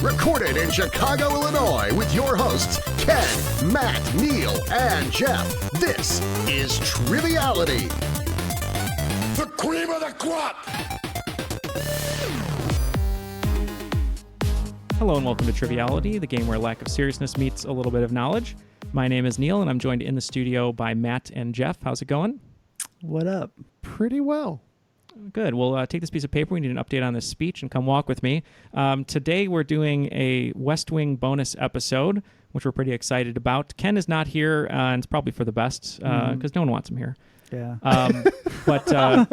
Recorded in Chicago, Illinois, with your hosts, Ken, Matt, Neil, and Jeff. This is Triviality. The cream of the crop! Hello and welcome to Triviality, the game where lack of seriousness meets a little bit of knowledge. My name is Neil, and I'm joined in the studio by Matt and Jeff. How's it going? What up? Pretty well. Good. We'll take this piece of paper. We need an update on this speech and come walk with me. Today we're doing a West Wing bonus episode, which we're pretty excited about. Ken is not here, and it's probably for the best because no one wants him here. Yeah. But and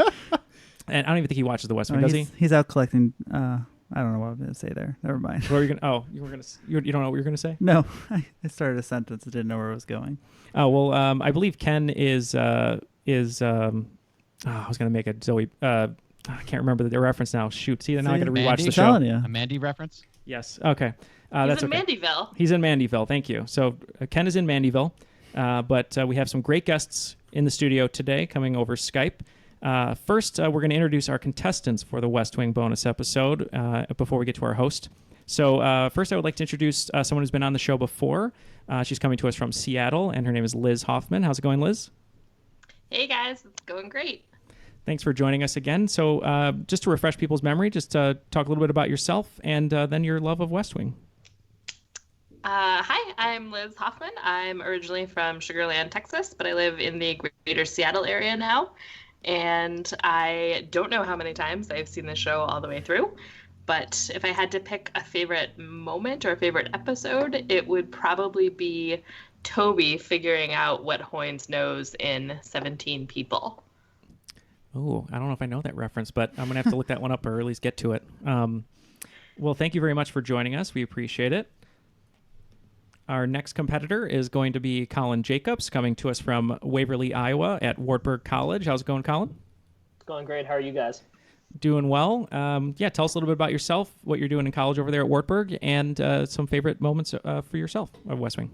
I don't even think he watches the West Wing, does he? He's out collecting. I don't know what I'm going to say there. Never mind. What were you gonna? Oh, you were gonna. You don't know what you're gonna say? No, I started a sentence. I didn't know where it was going. Oh well, I believe Ken is. I was going to make a Zoe. I can't remember the reference now. Shoot. See, now I got to rewatch the show. Telling you. A Mandy reference? Yes. Okay. He's that's in okay. Mandyville. He's in Mandyville. Thank you. So Ken is in Mandyville, but we have some great guests in the studio today coming over Skype. First, we're going to introduce our contestants for the West Wing bonus episode before we get to our host. So first, I would like to introduce someone who's been on the show before. She's coming to us from Seattle, and her name is Liz Hoffman. How's it going, Liz? Hey guys, it's going great. Thanks for joining us again. So just to refresh people's memory, just talk a little bit about yourself and then your love of West Wing. Hi, I'm Liz Hoffman. I'm originally from Sugar Land, Texas, but I live in the greater Seattle area now. And I don't know how many times I've seen the show all the way through, but if I had to pick a favorite moment or a favorite episode, it would probably be Toby figuring out what Hoynes knows in 17 People. Oh, I don't know if I know that reference, but I'm going to have to look that one up or at least get to it. Well, thank you very much for joining us. We appreciate it. Our next competitor is going to be Colin Jacobs, coming to us from Waverly, Iowa at Wartburg College. How's it going, Colin? It's going great. How are you guys? Doing well. Tell us a little bit about yourself, what you're doing in college over there at Wartburg, and some favorite moments for yourself of West Wing.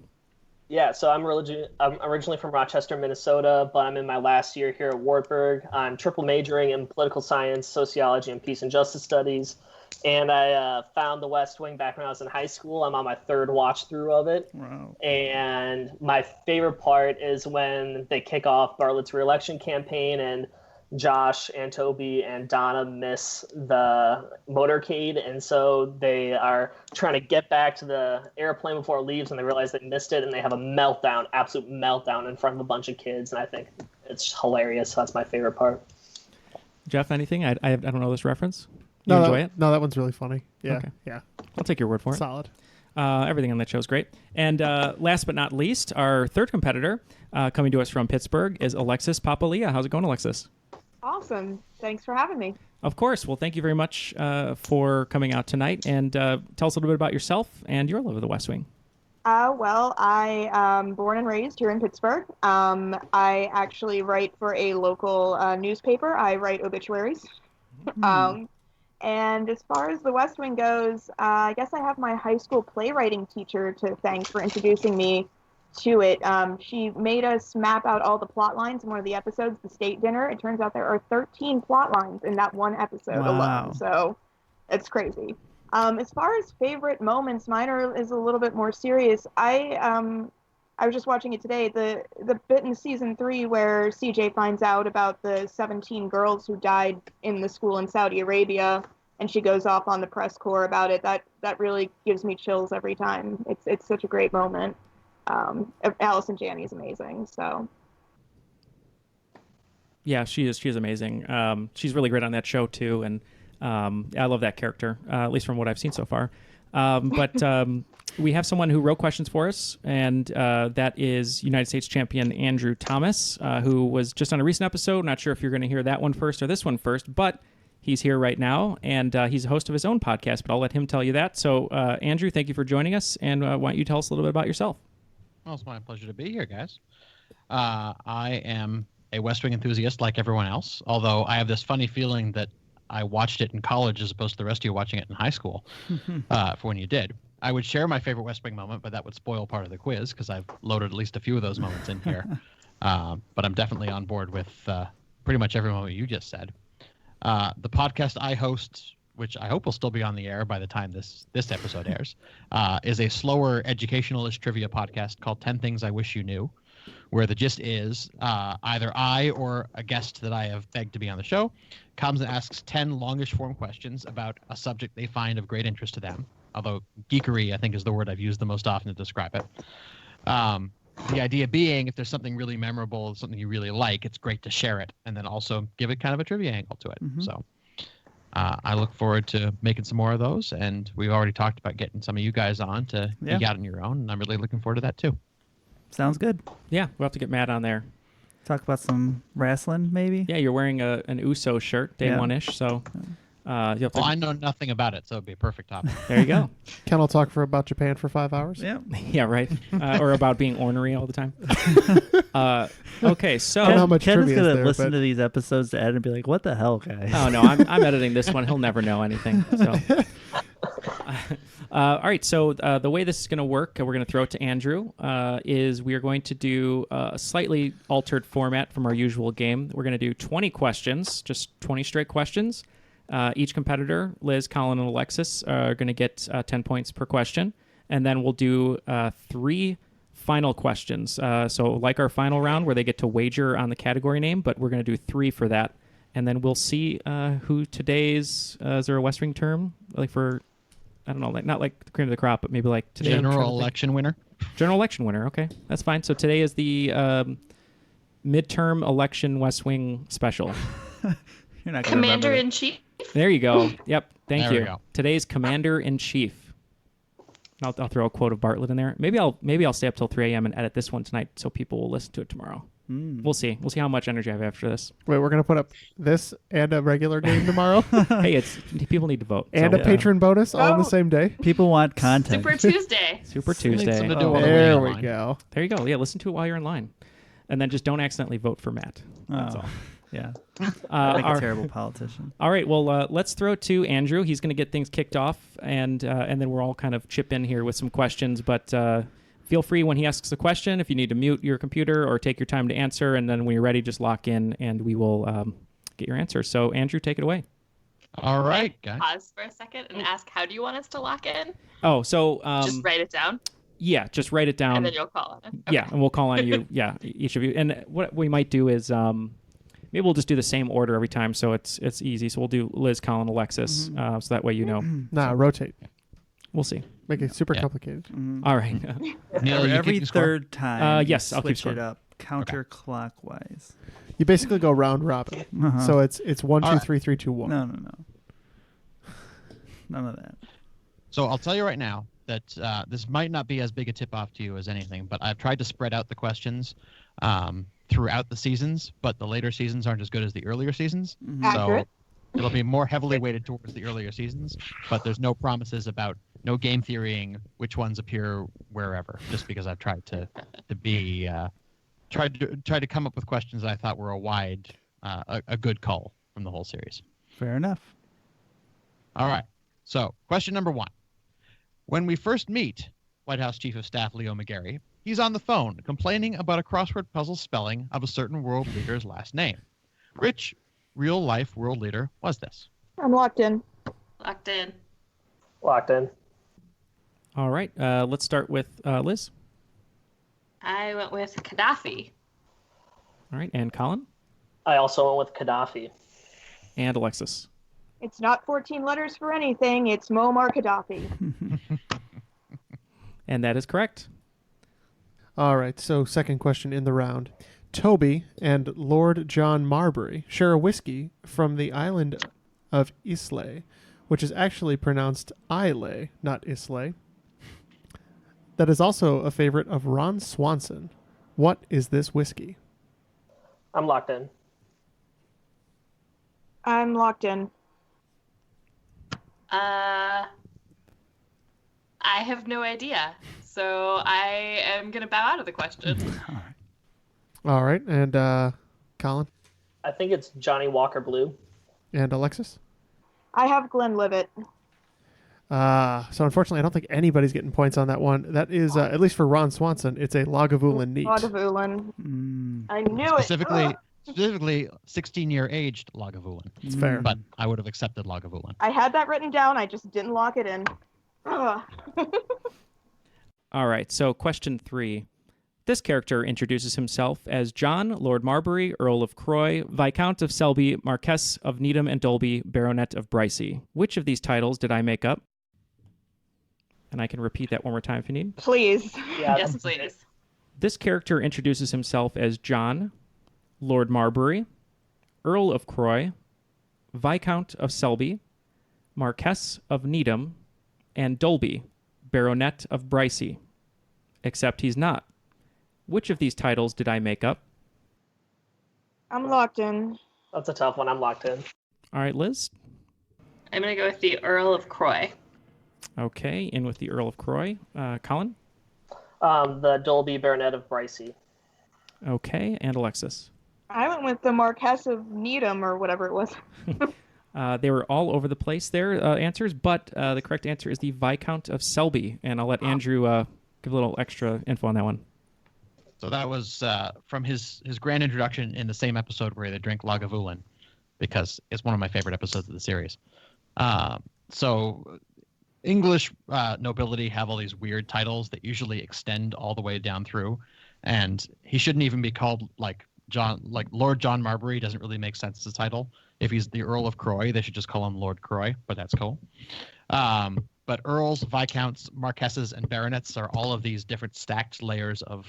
Yeah, so I'm originally from Rochester, Minnesota, but I'm in my last year here at Wartburg. I'm triple majoring in political science, sociology, and peace and justice studies. And I found the West Wing back when I was in high school. I'm on my third watch through of it. Wow. And my favorite part is when they kick off Bartlett's reelection campaign and Josh and Toby and Donna miss the motorcade, and so they are trying to get back to the airplane before it leaves, and they realize they missed it, and they have a meltdown, absolute meltdown in front of a bunch of kids, and I think it's hilarious. That's my favorite part. Jeff, anything? I don't know this reference. You enjoy it? No, that one's really funny. Yeah, Okay. yeah, I'll take your word for it. solid. Everything on that show is great. And last but not least, our third competitor coming to us from Pittsburgh is Alexis Papalia. How's it going, Alexis? Awesome. Thanks for having me. Of course. Well, thank you very much for coming out tonight. And tell us a little bit about yourself and your love of the West Wing. Well, I am born and raised here in Pittsburgh. I actually write for a local newspaper. I write obituaries. And as far as the West Wing goes, I guess I have my high school playwriting teacher to thank for introducing me to it. She made us map out all the plot lines in one of the episodes, the state dinner. It turns out there are 13 plot lines in that one episode alone. So it's crazy. As far as favorite moments, mine is a little bit more serious. I was just watching it today, the bit in season 3 where CJ finds out about the 17 girls who died in the school in Saudi Arabia, and she goes off on the press corps about it. That really gives me chills every time. It's such a great moment. Allison Janney is amazing. So. Yeah, she is amazing. She's really great on that show too, and I love that character, at least from what I've seen so far. But we have someone who wrote questions for us, and that is United States champion Andrew Thomas, who was just on a recent episode. Not sure if you're going to hear that one first or this one first, but he's here right now, and he's a host of his own podcast, but I'll let him tell you that. So, Andrew, thank you for joining us, and why don't you tell us a little bit about yourself? Well, it's my pleasure to be here, guys. I am a West Wing enthusiast like everyone else, although I have this funny feeling that I watched it in college as opposed to the rest of you watching it in high school for when you did. I would share my favorite West Wing moment, but that would spoil part of the quiz because I've loaded at least a few of those moments in here. But I'm definitely on board with pretty much every moment you just said. The podcast I host which I hope will still be on the air by the time this episode airs, is a slower educational-ish trivia podcast called 10 Things I Wish You Knew, where the gist is either I or a guest that I have begged to be on the show comes and asks 10 longish form questions about a subject they find of great interest to them, although geekery, I think, is the word I've used the most often to describe it. The idea being, if there's something really memorable, something you really like, it's great to share it, and then also give it kind of a trivia angle to it. Mhm. So I look forward to making some more of those, and we've already talked about getting some of you guys on to Yeah. geek out on your own, and I'm really looking forward to that too. Sounds good. Yeah, we'll have to get Matt on there. Talk about some wrestling, maybe. Yeah, you're wearing an Uso shirt, day Yeah. one-ish, so you'll have to, Well, I know nothing about it, so it'd be a perfect topic. there you go. Ken will talk about Japan for 5 hours. Yeah. Yeah, right. Or about being ornery all the time. Okay, so I don't know how much Ken is trivia is gonna there, listen but- to these episodes to Ed and be like, "What the hell, guys?" oh no, I'm editing this one. He'll never know anything. So, all right. So the way this is going to work, we're going to throw it to Andrew. Is we are going to do a slightly altered format from our usual game. We're going to do 20 questions, just 20 straight questions. Each competitor, Liz, Colin, and Alexis, are going to get 10 points per question, and then we'll do 3 final questions. So like our final round, where they get to wager on the category name, but we're going to do 3 for that. And then we'll see who today's, is there a West Wing term? Like for, I don't know, like not like the cream of the crop, but maybe like today. General election winner. General election winner. Okay, that's fine. So today is the midterm election West Wing special. You're not gonna remember that. Commander-in-Chief. There you go. Yep. Thank There you. we go. Today's Commander-in-Chief. I'll throw a quote of Bartlett in there. Maybe I'll stay up till 3 a.m. and edit this one tonight so people will listen to it tomorrow. Mm. We'll see. We'll see how much energy I have after this. Wait, we're going to put up this and a regular game tomorrow Hey, people need to vote. and so, a patron bonus all on the Oh. same day. People want content. Super Tuesday. Super Something Tuesday. to do Oh, on the way There we online. go. There you go. Yeah, listen to it while you're in line, and then just don't accidentally vote for Matt. That's Oh. all. Yeah. Our- Like a terrible politician. All right. Well, let's throw it to Andrew. He's going to get things kicked off, and then we'll all kind of chip in here with some questions. But feel free when he asks a question, if you need to mute your computer or take your time to answer, and then when you're ready, just lock in, and we will get your answer. So, Andrew, take it away. All right, guys. Pause for a second and ask, how do you want us to lock in? Oh, so Just write it down, yeah, just write it down. and then you'll call on it. Yeah, and we'll call on you. Yeah, each of you. And what we might do is maybe we'll just do the same order every time, so it's easy. So we'll do Liz, Colin, Alexis, so that way you know. Nah, rotate. We'll see. Make it super Yeah. complicated. All right. Neil, you Every keeping score? third time, yes, you I'll keep switch it score. up counterclockwise. You basically go round robin. Uh-huh. So it's 1, 2, All right. 3, 3, 2, 1. No. None of that. So I'll tell you right now that this might not be as big a tip-off to you as anything, but I've tried to spread out the questions throughout the seasons, but the later seasons aren't as good as the earlier seasons. Accurate. So it'll be more heavily weighted towards the earlier seasons, but there's no promises about no game theorying which ones appear wherever, just because I've tried to be tried to come up with questions that I thought were a good call from the whole series. Fair enough. All right. So, question number 1. When we first meet White House Chief of Staff Leo McGarry, he's on the phone complaining about a crossword puzzle spelling of a certain world leader's last name. Which real-life world leader was this? I'm locked in. Locked in. Locked in. All right. Let's start with Liz. I went with Gaddafi. All right. And Colin. I also went with Gaddafi. And Alexis. It's not 14 letters for anything. It's Muammar Gaddafi. And that is correct. All right, so second question in the round. Toby and Lord John Marbury share a whiskey from the island of Islay, which is actually pronounced Islay, not Islay. That is also a favorite of Ron Swanson. What is this whiskey? I'm locked in. I'm locked in. I have no idea, so I am gonna bow out of the question. All right, and Colin I think it's Johnny Walker Blue. and Alexis? I have Glenlivet. So unfortunately, I don't think anybody's getting points on that one. That is, at least for Ron Swanson, it's a Lagavulin neat. Lagavulin. Mm. I knew it. Specifically, Ugh. Specifically, 16-year aged Lagavulin. It's fair. But I would have accepted Lagavulin. I had that written down. I just didn't lock it in. Ugh. All right, so question 3. This character introduces himself as John, Lord Marbury, Earl of Croy, Viscount of Selby, Marquess of Needham and Dolby, Baronet of Bricey. Which of these titles did I make up? And I can repeat that one more time if you need. Please. Yeah, Yes, please. This character introduces himself as John, Lord Marbury, Earl of Croy, Viscount of Selby, Marquess of Needham, and Dolby, Baronet of Bricey. Except he's not. Which of these titles did I make up? I'm locked in. That's a tough one. I'm locked in. All right, Liz. I'm going to go with the Earl of Croy. Okay, in with the Earl of Croy. Colin? The Dolby Baronet of Bricey. Okay, and Alexis. I went with the Marquess of Needham or whatever it was. They were all over the place there, answers, but the correct answer is the Viscount of Selby, and I'll let Andrew give a little extra info on that one. So that was from his grand introduction in the same episode where they drink Lagavulin, because it's one of my favorite episodes of the series. So English nobility have all these weird titles that usually extend all the way down through, and he shouldn't even be called like Lord John Marbury. Doesn't really make sense as a title. If he's the Earl of Croy, they should just call him Lord Croy, but that's cool. But earls, viscounts, marquesses, and baronets are all of these different stacked layers of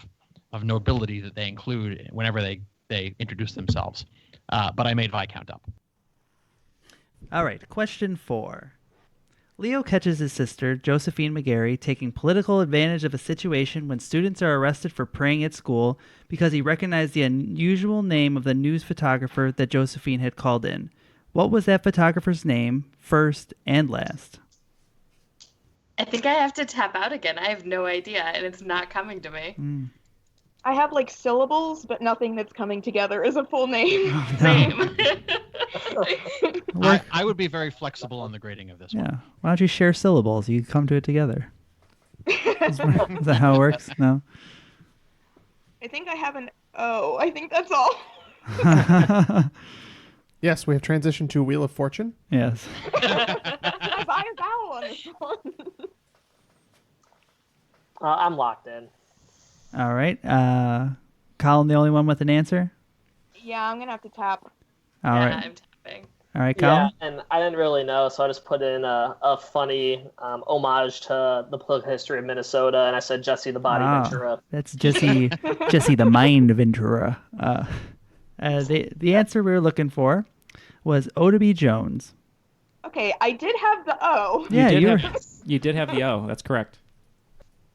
nobility that they include whenever they introduce themselves. But I made viscount up. All right, question 4. Leo catches his sister, Josephine McGarry, taking political advantage of a situation when students are arrested for praying at school because he recognized the unusual name of the news photographer that Josephine had called in. What was that photographer's name, first and last? I think I have to tap out again. I have no idea, and it's not coming to me. I have like syllables, but nothing that's coming together is a full name. Same. I would be very flexible on the grading of this one. Yeah. Why don't you share syllables? You come to it together. Is that how it works? No? I think I have an O. I think that's all. Yes, we have transitioned to Wheel of Fortune. Yes. Buy a vowel on this one. I'm locked in. All right. Colin, the only one with an answer? Yeah, I'm going to have to tap. All Yeah, right. I'm tapping. All right, Colin? Yeah, and I didn't really know, so I just put in a funny homage to the political history of Minnesota, and I said Jesse the Body Ventura. That's Jesse the Mind Ventura. The answer we were looking for was Otoby Jones. Okay, I did have the O. Yeah, You did have the O. That's correct.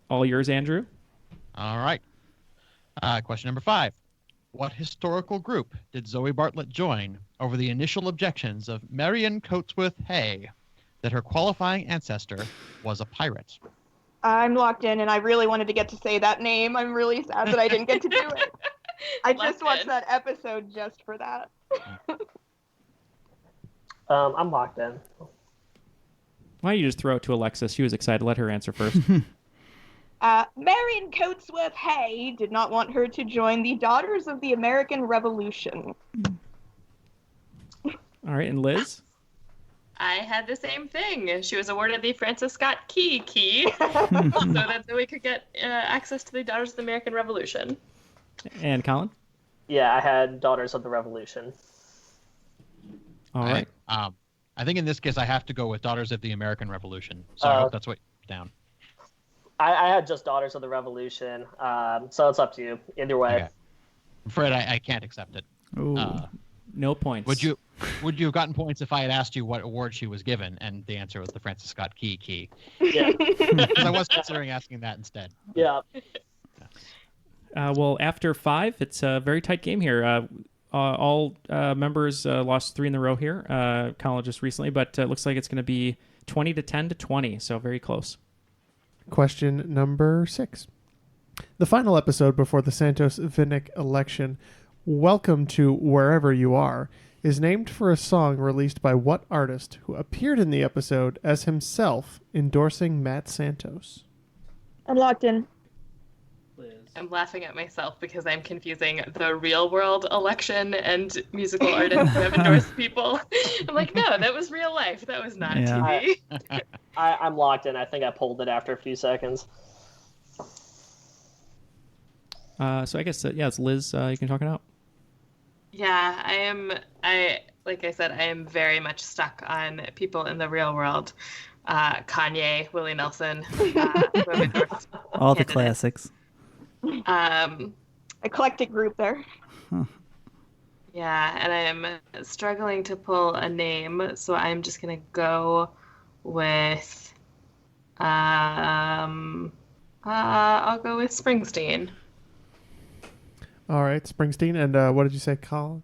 All yours, Andrew. All right. Question number 5. What historical group did Zoe Bartlett join over the initial objections of Marion Coatsworth Hay that her qualifying ancestor was a pirate? I'm locked in, and I really wanted to get to say that name. I'm really sad that I didn't get to do it. I just watched that episode just for that. I'm locked in. Why don't you just throw it to Alexis? She was excited. Let her answer first. Marion Coatsworth Hay did not want her to join the Daughters of the American Revolution. All right, and Liz? I had the same thing. She was awarded the Francis Scott Key so that Zoe could get access to the Daughters of the American Revolution. And Colin? Yeah, I had Daughters of the Revolution. All right. I think in this case I have to go with Daughters of the American Revolution. So I hope that's what you're down. I had just Daughters of the Revolution, so it's up to you. Either way. Okay. I'm afraid I can't accept it. Ooh. No points. Would you have gotten points if I had asked you what award she was given, and the answer was the Francis Scott Key? Yeah. Because I was considering asking that instead. Yeah. Well, after 5, it's a very tight game here. All members lost 3 in a row here. Colin just recently, but it looks like it's going to be 20-10 to 20, so very close. Question number 6. The final episode before the Santos Vinnick election, Welcome to Wherever You Are, is named for a song released by what artist who appeared in the episode as himself endorsing Matt Santos? I'm locked in. Liz. am laughing at myself because I'm confusing the real world election and musical artists who have endorsed people. I'm like, no, that was real life. That was not Yeah. TV. I'm locked in. I think I pulled it after a few seconds. So I guess it's Liz. You can talk it out. Yeah, like I said, I am very much stuck on people in the real world. Kanye, Willie Nelson, who have endorsed All the candidates. classics. Eclectic group there. Yeah, and I am struggling to pull a name, so I'm just gonna go with I'll go with Springsteen. All right, Springsteen. And what did you say, Colin?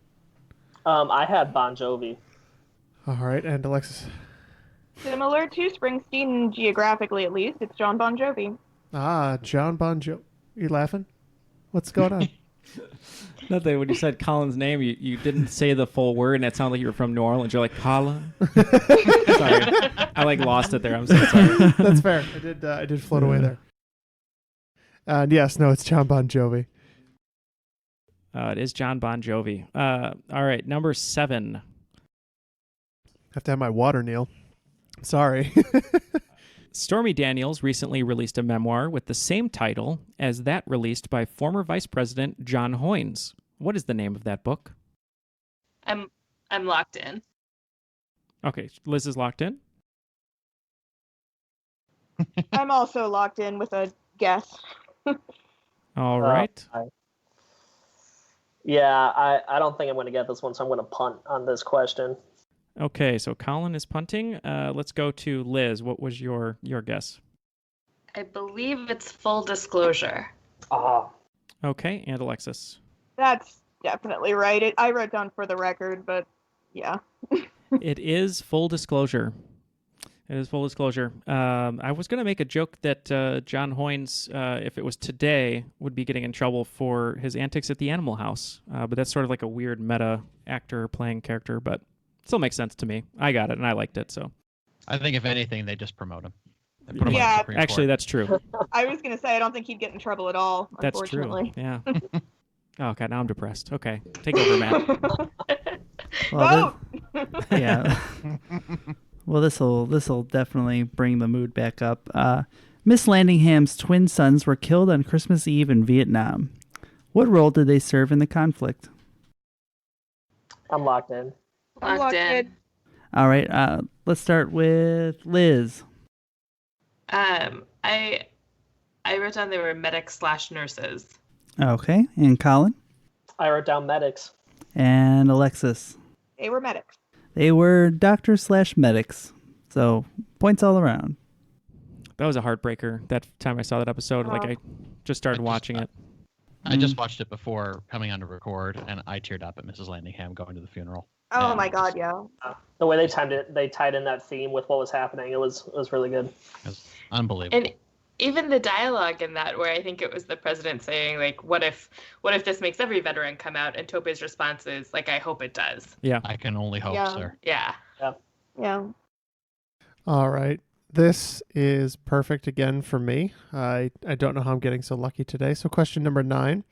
I had Bon Jovi. All right, and Alexis. Similar to Springsteen, geographically at least, it's John Bon Jovi. Ah, John Bon Jovi. You laughing? What's going on? Nothing. When you said Colin's name, you didn't say the full word, and it sounded like you were from New Orleans. You're like, Colin? Sorry. I lost it there. I'm so sorry. That's fair. I did float away there. And yes, no, it's John Bon Jovi. It is John Bon Jovi. All right, number 7. Have to have my water, Neil. Sorry. Stormy Daniels recently released a memoir with the same title as that released by former Vice President John Hoynes. What is the name of that book? I'm locked in. Okay, Liz is locked in. I'm also locked in with a guess. All right. I don't think I'm going to get this one, so I'm going to punt on this question. Okay, so Colin is punting. Let's go to Liz. What was your guess? I believe it's Full Disclosure. Oh, Okay, and Alexis. That's definitely right. I wrote down For the Record, but yeah. It is Full Disclosure. It is Full Disclosure. I was going to make a joke that John Hoynes, if it was today, would be getting in trouble for his antics at the Animal House. But that's sort of like a weird meta actor playing character, but still makes sense to me. I got it, and I liked it. So I think if anything, they just promote him. They put him on the Yeah. Supreme actually, Court. that's true. I was going to say, I don't think he'd get in trouble at all, That's true. unfortunately. Yeah. Oh God, now I'm depressed. Okay, take over, Matt. Well, Vote! yeah. Well, this'll definitely bring the mood back up. Miss Landingham's twin sons were killed on Christmas Eve in Vietnam. What role did they serve in the conflict? I'm locked in. I'm Locked locked in. in. All right, let's start with Liz. I wrote down they were medics/nurses. Okay, and Colin I wrote down medics. and Alexis. They were medics. They were doctors/medics. So points all around. That was a heartbreaker. That time I saw that episode, like Oh. I just started watching it. I just watched it before coming on to record, and I teared up at Mrs. Landingham going to the funeral. Oh Yeah. my god, yeah. The way they tied in that theme with what was happening. It was really good. It was unbelievable. And even the dialogue in that, where I think it was the president saying, like, what if this makes every veteran come out? And Tope's response is, like, I hope it does. I can only hope, Yeah. sir. Yeah. Yeah. All right. This is perfect again for me. I don't know how I'm getting so lucky today. So question number 9.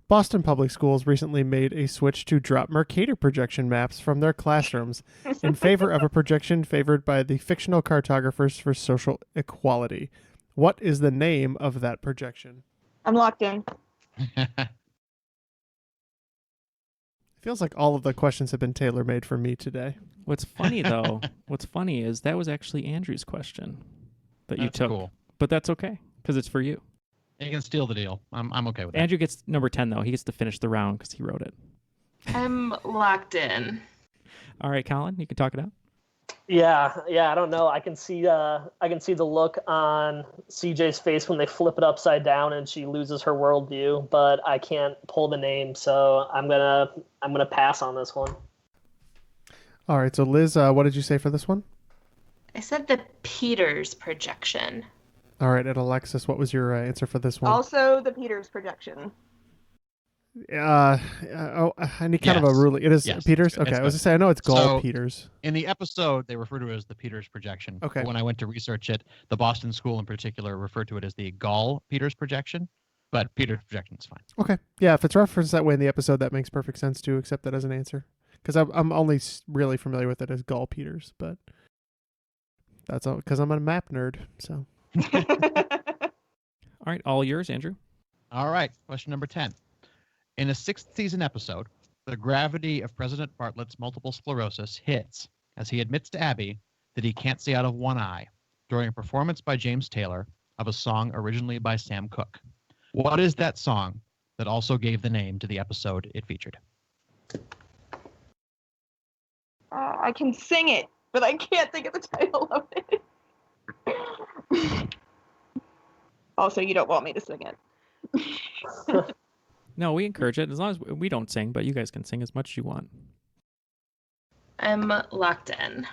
Boston Public Schools recently made a switch to drop Mercator projection maps from their classrooms in favor of a projection favored by the fictional cartographers for social equality. What is the name of that projection? I'm locked in. Feels like all of the questions have been tailor-made for me today. What's funny though, is that was actually Andrew's question that you That's took, cool. but that's okay because it's for you. You can steal the deal. I'm okay with that. Andrew gets number 10 though. He gets to finish the round because he wrote it. I'm locked in. All right, Colin, you can talk it out. Yeah, I don't know. I can see the look on CJ's face when they flip it upside down and she loses her worldview, but I can't pull the name, so I'm gonna pass on this one. All right, so Liz, what did you say for this one? I said the Peters projection. All right, and Alexis, what was your answer for this one? Also, the Peters projection. I need kind of a Yes. ruling. It is Yes, Peters? it's good. Okay, It's I was good. to say, I know it's Gall So- Peters. In the episode, they refer to it as the Peters projection. Okay. But when I went to research it, the Boston School in particular referred to it as the Gall Peters projection, But Peter's projection is fine. Okay. Yeah, if it's referenced that way in the episode, that makes perfect sense to accept that as an answer. Because I'm only really familiar with it as Gall Peters, but that's all because I'm a map nerd. So. All right, all yours, Andrew. All right, question number 10. In a 6th season episode, the gravity of President Bartlett's multiple sclerosis hits as he admits to Abby that he can't see out of one eye during a performance by James Taylor of a song originally by Sam Cooke. What is that song that also gave the name to the episode it featured? I can sing it, but I can't think of the title of it. Also, you don't want me to sing it. No, we encourage it as long as we don't sing, but you guys can sing as much as you want. I'm locked in.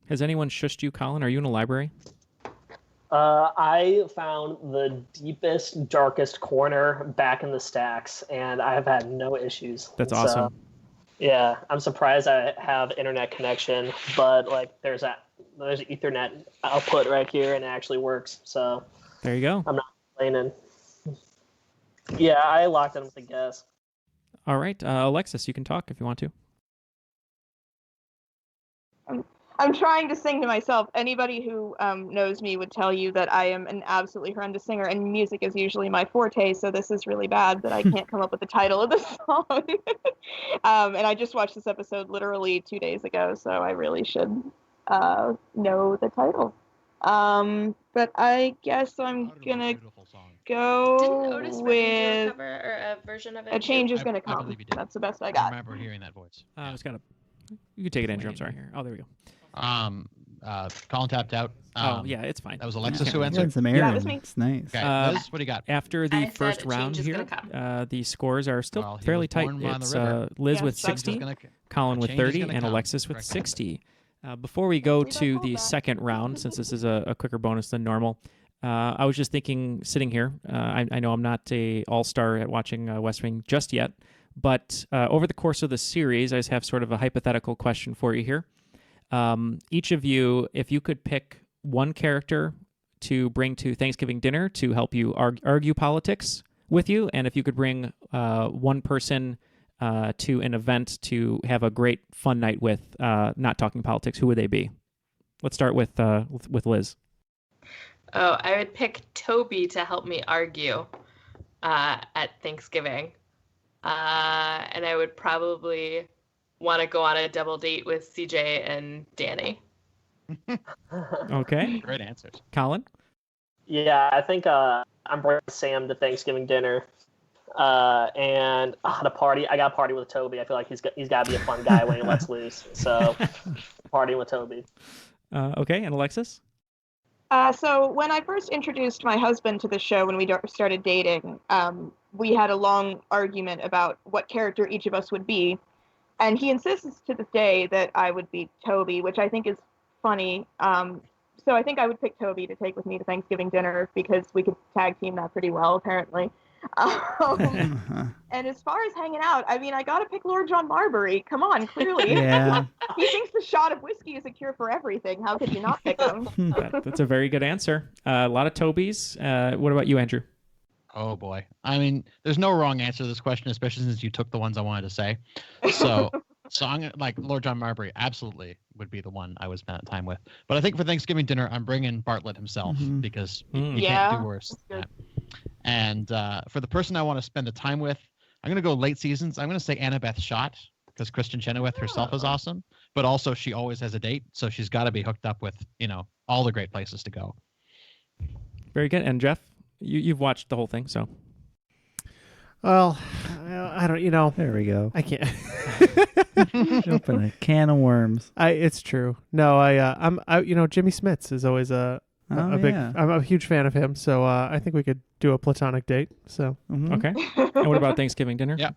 Has anyone shushed you, Colin? Are you in a library? I found the deepest, darkest corner back in the stacks, and I have had no issues. That's So, awesome. yeah, I'm surprised I have internet connection, but like there's Ethernet output right here, and it actually works. So There you go. I'm not complaining. Yeah, I locked in with a guess. All right, Alexis, you can talk if you want to. I'm trying to sing to myself. Anybody who knows me would tell you that I am an absolutely horrendous singer, and music is usually my forte, so this is really bad that I can't come up with the title of the song. And I just watched this episode literally 2 days ago, so I really should know the title. But I guess I'm going to go Didn't Otis Redding do a with cover or a version of it? A Change Is I- Gonna I Come. believe you did. That's the best I I got. remember hearing that voice. I was gonna. You can take it, Andrew. I'm sorry. Oh, there we go. Colin tapped out. Oh, yeah, it's fine. That was Alexis who You answered. had some That Aaron. was me. It's nice. Okay, Liz, what do you got? After I the said first a change round is here, gonna come. the scores are still Well, he fairly was tight. born on the It's river. Liz Yes, with that's 60, Gonna- Colin a with change is 30, gonna and come. Alexis with Correct. 60. Before we go Believe I to called the that. second round, since this is a quicker bonus than normal, I was just thinking, sitting here, I know I'm not a all-star at watching West Wing just yet, but over the course of the series, I just have sort of a hypothetical question for you here. Each of you, if you could pick one character to bring to Thanksgiving dinner to help you argue politics with you, and if you could bring one person to an event to have a great fun night with, not talking politics, who would they be? Let's start with Liz. Oh, I would pick Toby to help me argue at Thanksgiving. And I would probably want to go on a double date with CJ and Danny. Okay. Great answers. Colin? Yeah, I think I'm bringing Sam to Thanksgiving dinner. And the party, I got to party with Toby. I feel like he's got to be a fun guy when he lets loose. So, partying with Toby. Okay, and Alexis? So when I first introduced my husband to the show when we started dating, we had a long argument about what character each of us would be. And he insists to this day that I would be Toby, which I think is funny. So I think I would pick Toby to take with me to Thanksgiving dinner because we could tag team that pretty well, apparently. And as far as hanging out, I mean, I got to pick Lord John Marbury. Come on, clearly. Yeah. He thinks the shot of whiskey is a cure for everything. How could you not pick him? That's a very good answer. A lot of Tobys. What about you, Andrew? Oh boy. I mean, there's no wrong answer to this question, especially since you took the ones I wanted to say. So I'm gonna, like Lord John Marbury absolutely would be the one I would spend time with. But I think for Thanksgiving dinner, I'm bringing Bartlett himself because you Yeah, can't do worse that's than good. that. And for the person I want to spend the time with, I'm gonna go late seasons. I'm gonna say Annabeth Schott because Kristen Chenoweth herself is awesome, but also she always has a date, so she's got to be hooked up with all the great places to go. Very good. And Jeff, you've watched the whole thing, so. Well, I don't. There we go. I can't. Open a can of worms. It's true. No, I'm. Jimmy Smits is always a big. Yeah. I'm a huge fan of him, so I think we could do a platonic date. So. Mhm. Okay. And what about Thanksgiving dinner? Yeah.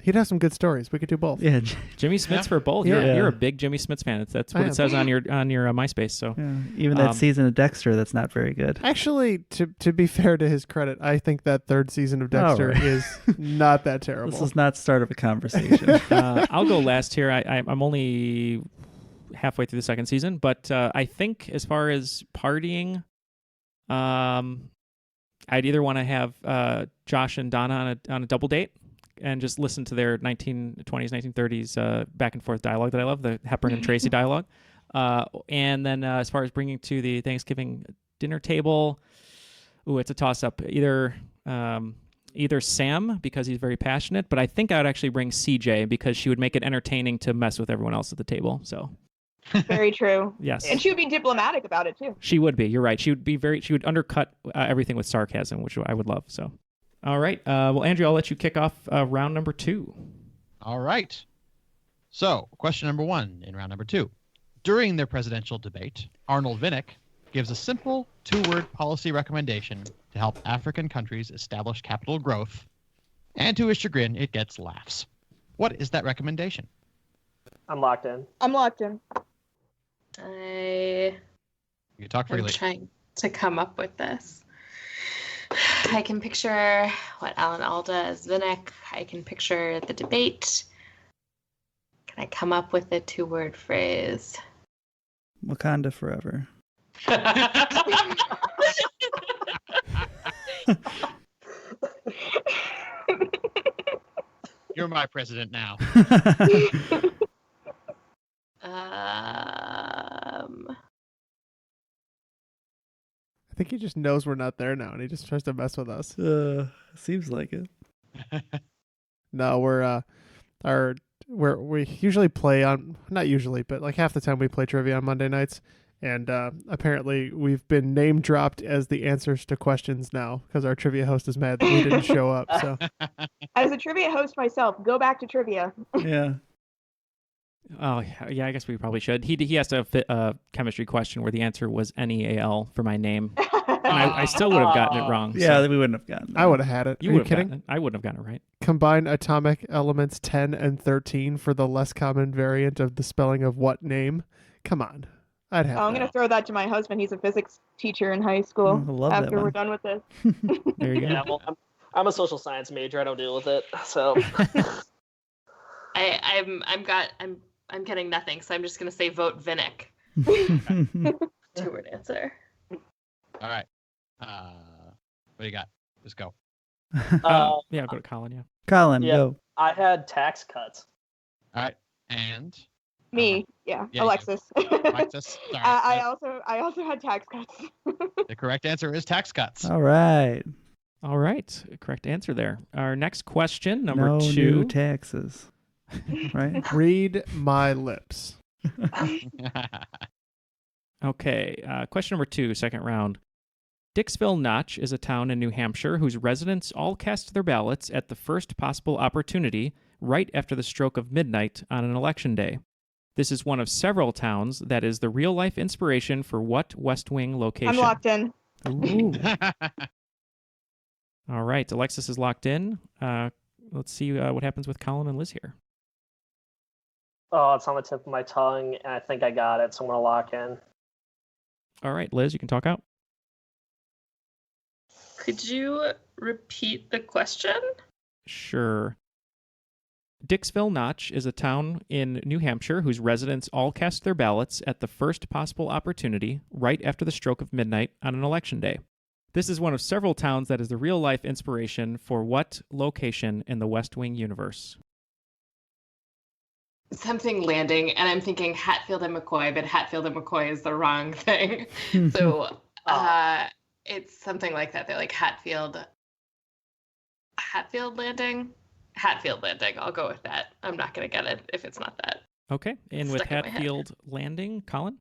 He'd have some good stories. We could do both. Yeah. Jimmy Smits Yeah. for both. Yeah. You're a big Jimmy Smits fan. That's I what am. it says on your MySpace. So Yeah. Even that Um, season of Dexter, that's not very good. Actually, to be fair to his credit, I think that third season of Dexter right. is not that terrible. This is not start of a conversation. I'll go last here. I'm only halfway through the second season, but I think as far as partying, I'd either want to have Josh and Donna on a double date and just listen to their 1920s, 1930s back and forth dialogue that I love, the Hepburn and Tracy dialogue. And then as far as bringing to the Thanksgiving dinner table, it's a toss-up. Either Sam, because he's very passionate, but I think I would actually bring CJ because she would make it entertaining to mess with everyone else at the table. So Very true. yes, And she would be diplomatic about it too. she would be. You're right. She would undercut everything with sarcasm, which I would love. So, all right. Well, Andrew, I'll let you kick off round number 2. All right. So, question number 1 in round number 2. During their presidential debate, Arnold Vinnick gives a simple 2-word policy recommendation to help African countries establish capital growth, and to his chagrin, it gets laughs. What is that recommendation? I'm locked in. I'm locked in. I You talk am freely. trying to come up with this. I can picture what Alan Alda as Vinnick. I can picture the debate. Can I come up with a 2-word phrase? Wakanda forever. You're my president now. I think he just knows we're not there now, and he just tries to mess with us. Seems like it. No, we usually play on, not usually, but like half the time we play trivia on Monday nights, and apparently we've been name dropped as the answers to questions now because our trivia host is mad that we didn't show up. So As a trivia host myself, go back to trivia. Yeah. Oh, yeah, I guess we probably should. He has to fit a chemistry question where the answer was NEAL for my name. And I still would have gotten it wrong. Yeah, so we wouldn't have gotten. I would have had it. you Are would you have kidding? gotten it. I wouldn't have gotten it right. Combine atomic elements 10 and 13 for the less common variant of the spelling of what name? Come on. I'd have I'm that. going to throw that to my husband. He's a physics teacher in high school. I love that After one. we're done with this. There you go. Yeah, well, I'm a social science major. I don't deal with it. So I'm getting nothing, so I'm just gonna say vote Vinnick. 2-word answer. All right. What do you got? Just go. uh, Yeah, I'll go to Colin, yeah. Colin, Yeah. go. I had tax cuts. All right. And Me, yeah, Yeah, Alexis. Alexis. All I right. also had tax cuts. The correct answer is tax cuts. All right. All right. Correct answer there. Our next question, number no 2. new taxes. Right? Read my lips. Okay. Question number 2, second round. Dixville Notch is a town in New Hampshire whose residents all cast their ballots at the first possible opportunity right after the stroke of midnight on an election day. This is one of several towns that is the real-life inspiration for what West Wing location? I'm locked in. Ooh. All right. Alexis is locked in. Let's see what happens with Colin and Liz here. Oh, it's on the tip of my tongue, and I think I got it, so I'm going to lock in. All right, Liz, you can talk out. Could you repeat the question? Sure. Dixville Notch is a town in New Hampshire whose residents all cast their ballots at the first possible opportunity right after the stroke of midnight on an election day. This is one of several towns that is the real-life inspiration for what location in the West Wing universe? Something landing, and I'm thinking Hatfield and McCoy, but Hatfield and McCoy is the wrong thing. So it's something like that. They're like Hatfield Landing? Hatfield Landing. I'll go with that. I'm not going to get it if it's not that. Okay, and with Stuck in my head. Hatfield Landing, Colin?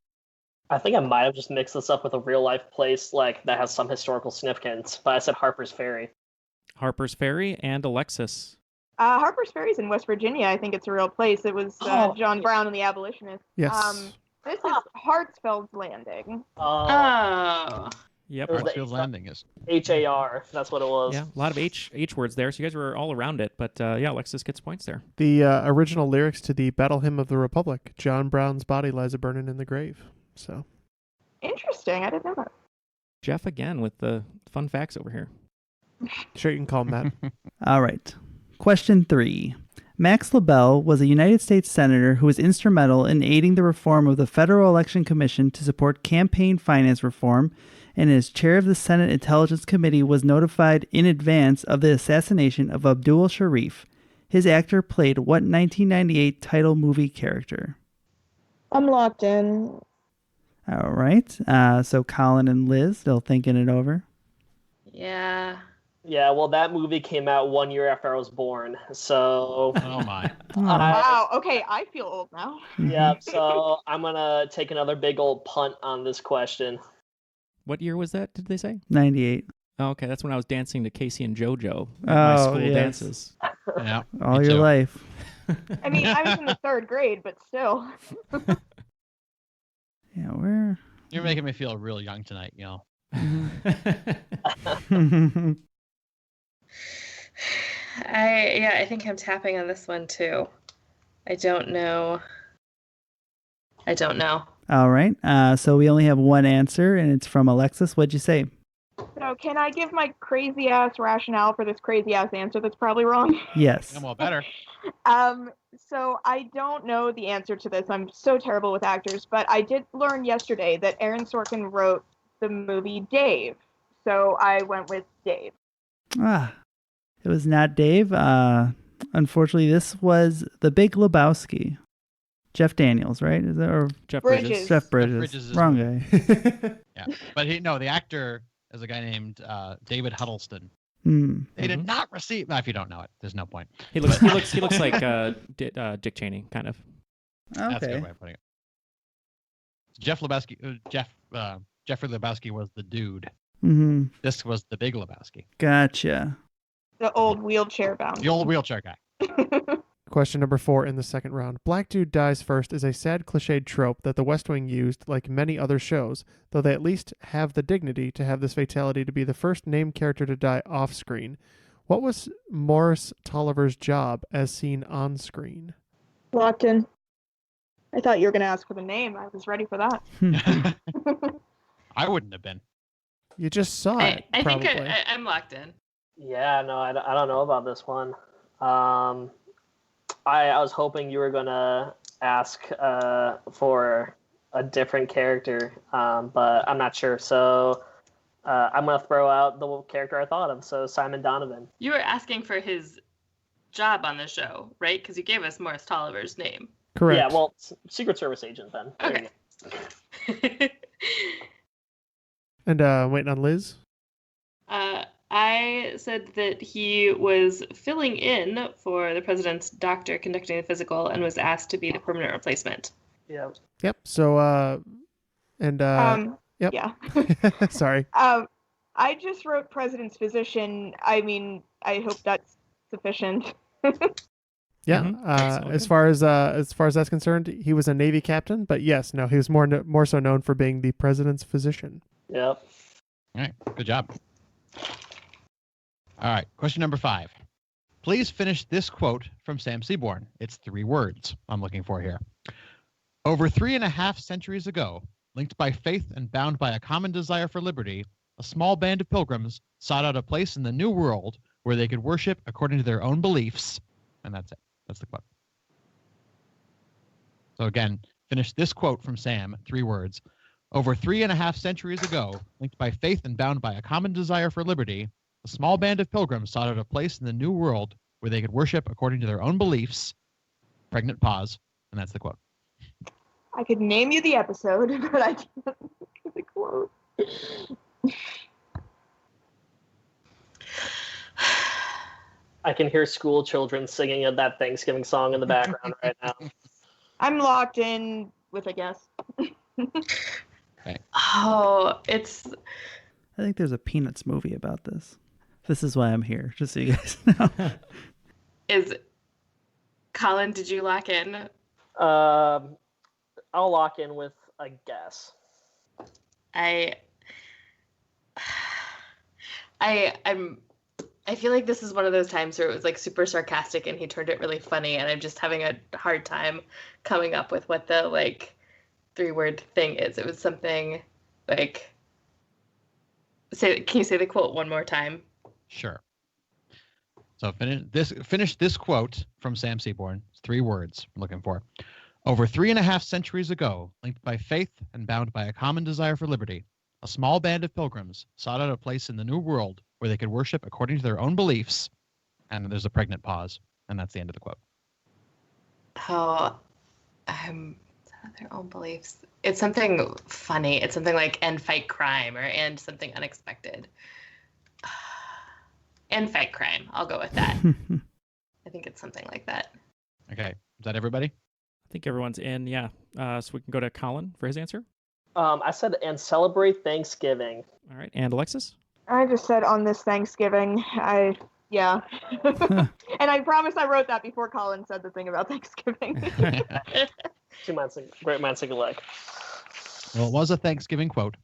I think I might have just mixed this up with a real life place like that has some historical significance, but I said Harper's Ferry. Harper's Ferry and Alexis. Harper's Ferry's in West Virginia. I think it's a real place. It was John Brown and the Abolitionists. Yes. This is Hartsfield's Landing. Oh. Yep. It was the Hartsfield Landing is. HAR. That's what it was. Yeah, a lot of H words there, so you guys were all around it. But yeah, Alexis gets points there. The original lyrics to the Battle Hymn of the Republic, John Brown's body lies a burning in the grave. So Interesting. I didn't know that. Jeff again with the fun facts over here. sure you can call him that. All right. Question 3. Max LaBelle was a United States senator who was instrumental in aiding the reform of the Federal Election Commission to support campaign finance reform, and as chair of the Senate Intelligence Committee was notified in advance of the assassination of Abdul Sharif. His actor played what 1998 title movie character? I'm locked in. All right. So Colin and Liz still thinking it over. Yeah. Yeah, well, that movie came out 1 year after I was born, so Oh my. Wow. Okay, I feel old now. yeah. So I'm gonna take another big old punt on this question. What year was that? Did they say? 98. Oh, okay, that's when I was dancing to Casey and JoJo at my school yes. dances. Yeah. All me your too. life. I mean, I was in the 3rd grade, but still. Yeah, where? You're making me feel real young tonight, you know. I think I'm tapping on this one too. I don't know. All right. So we only have one answer, and it's from Alexis. What'd you say? So can I give my crazy ass rationale for this crazy ass answer that's probably wrong? Yes. Yeah, well, better. So I don't know the answer to this. I'm so terrible with actors, but I did learn yesterday that Aaron Sorkin wrote the movie Dave. So I went with Dave. It was not Dave. Unfortunately, this was The Big Lebowski. Jeff Daniels, right? Is that or Jeff Bridges. Bridges. Jeff Bridges? Bridges is Wrong the- guy. Yeah. But the actor is a guy named David Huddleston. Hmm. They did not receive. If you don't know it, there's no point. He looks like Dick Cheney, kind of. That's a Okay. good way of putting it. Jeffrey Lebowski was the dude. Mm-hmm. This was the Big Lebowski, The Gotcha. old wheelchair bound. the old wheelchair guy. Question number 4 in the second round. Black dude dies first is a sad cliched trope that the West Wing used like many other shows, though they at least have the dignity to have this fatality to be the first named character to die off screen. What was Morris Tolliver's job as seen on screen? Locked in. I thought you were going to ask for the name. I was ready for that. I wouldn't have been. You just saw it, I think probably. I'm locked in. Yeah, no, I don't know about this one. I was hoping you were gonna ask for a different character, but I'm not sure. So I'm gonna throw out the character I thought of. So Simon Donovan. You were asking for his job on the show, right? Because you gave us Morris Tolliver's name. Correct. Yeah, well, Secret Service agent then. There you Okay. And waiting on Liz? I said that he was filling in for the president's doctor conducting the physical and was asked to be the permanent replacement. go. Yep. So, yep. Yeah. Sorry. I just wrote president's physician. I mean, I hope that's sufficient. Yeah. Mhm. As far as that's concerned, he was a Navy captain, but yes, no, he was more so known for being the president's physician. Yep. All right, good job. All right, question number 5. Please finish this quote from Sam Seaborn. It's 3 words I'm looking for here. Over 3.5 centuries ago, linked by faith and bound by a common desire for liberty, a small band of pilgrims sought out a place in the New World where they could worship according to their own beliefs. And that's it. That's the quote. So again, finish this quote from Sam, 3 words. Over 3.5 centuries ago, linked by faith and bound by a common desire for liberty, a small band of pilgrims sought out a place in the New World where they could worship according to their own beliefs. Pregnant pause, and that's the quote. I could name you the episode, but I can't think of the quote. I can hear school children singing that Thanksgiving song in the background right now. I'm locked in with a guess. Oh, it's I think there's a Peanuts movie about this. This is why I'm here, just so you guys know. is Colin, did you lock in? I'll lock in with a guess. I feel like this is one of those times where it was like super sarcastic and he turned it really funny, and I'm just having a hard time coming up with what the like 3-word thing is. It was something like can you say the quote one more time? Sure. So finish this quote from Sam Seaborn. It's 3 words I'm looking for. Over 3.5 centuries ago, linked by faith and bound by a common desire for liberty, a small band of pilgrims sought out a place in the New World where they could worship according to their own beliefs. And there's a pregnant pause, and that's the end of the quote. Oh, their own beliefs. It's something funny. It's something like "and fight crime" or "and something unexpected." And fight crime. I'll go with that. I think it's something like that. Okay. Is that everybody? I think everyone's in, yeah. So we can go to Colin for his answer. I said, and celebrate Thanksgiving. All right. And Alexis? I just said on this Thanksgiving. Yeah. And I promise I wrote that before Colin said the thing about Thanksgiving. 2 months, great minds think alike. Well, it was a Thanksgiving quote.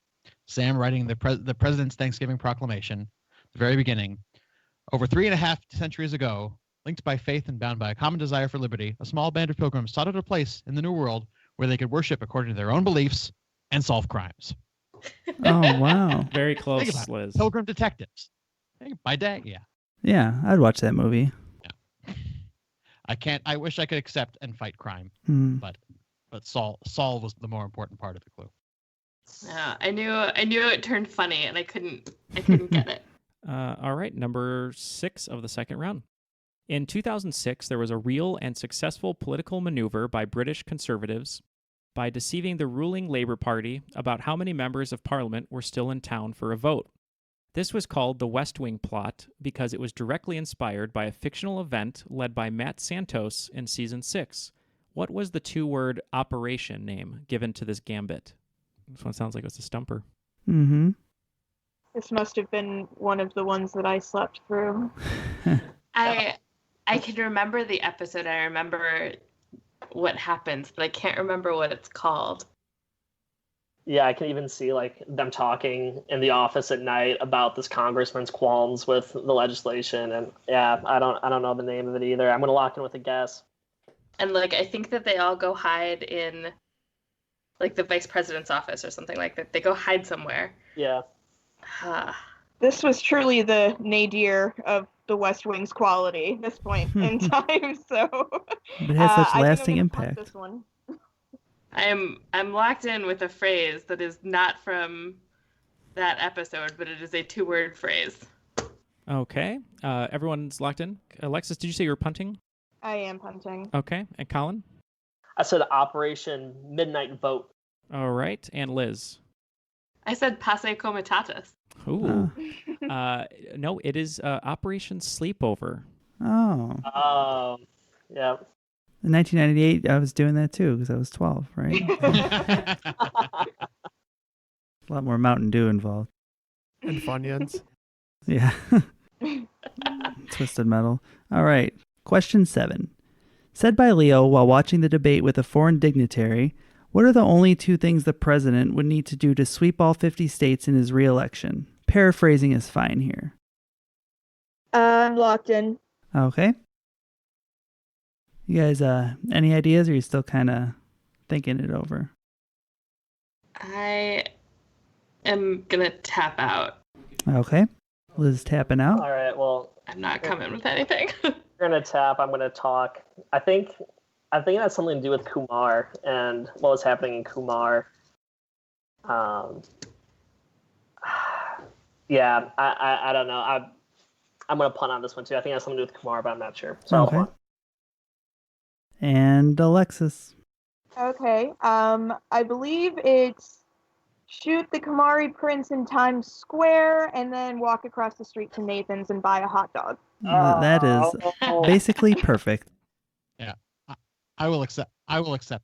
Sam writing the president's Thanksgiving proclamation, the very beginning. Over 3.5 centuries ago, linked by faith and bound by a common desire for liberty, a small band of pilgrims sought out a place in the New World where they could worship according to their own beliefs and solve crimes. Oh, wow. Very Think close, about it. Liz. Pilgrim detectives. Hey, by day, yeah. Yeah, I'd watch that movie. I wish I could accept and fight crime, Hmm. but Saul was the more important part of the clue. I knew it turned funny, and I couldn't get it. All right, number 6 of the second round. In 2006, there was a real and successful political maneuver by British Conservatives by deceiving the ruling Labour Party about how many members of Parliament were still in town for a vote. This was called the West Wing plot because it was directly inspired by a fictional event led by Matt Santos in Season 6. What was the 2-word operation name given to this gambit? This one sounds like it's a stumper. Mm-hmm. This must have been one of the ones that I slept through. I can remember the episode. I remember what happens, but I can't remember what it's called. Yeah, I can even see like them talking in the office at night about this congressman's qualms with the legislation, and yeah, I don't know the name of it either. I'm gonna lock in with a guess. And like I think that they all go hide in like the vice president's office or something like that. They go hide somewhere. Yeah. This was truly the nadir of the West Wing's quality at this point in time. So But it has such I think I'm lasting gonna punt impact. This one. I'm locked in with a phrase that is not from that episode, but it is a 2-word phrase. Okay, everyone's locked in. Alexis, did you say you were punting? I am punting. Okay, and Colin? I said Operation Midnight Vote. All right, and Liz? I said passe comitatus. Ooh. No, it is Operation Sleepover. Oh. Yeah. In 1998, I was doing that too because I was 12, right? A lot more Mountain Dew involved. And Funyuns. Yeah. Twisted Metal. All right. Question 7. Said by Leo while watching the debate with a foreign dignitary, what are the only 2 things the president would need to do to sweep all 50 states in his re-election? Paraphrasing is fine here. I'm locked in. Okay. You guys, any ideas, or are you still kind of thinking it over? I am gonna tap out. Okay. Liz tapping out. All right. Well, I'm not coming with anything. you're gonna tap. I'm gonna talk. I think it has something to do with Kumar and what was happening in Kumar. Yeah, I don't know. I'm gonna punt on this one too. I think it has something to do with Kumar, but I'm not sure. So I'll Okay. punt. And Alexis. Okay. I believe it's shoot the Kamari Prince in Times Square and then walk across the street to Nathan's and buy a hot dog. That is basically perfect. Yeah, I will accept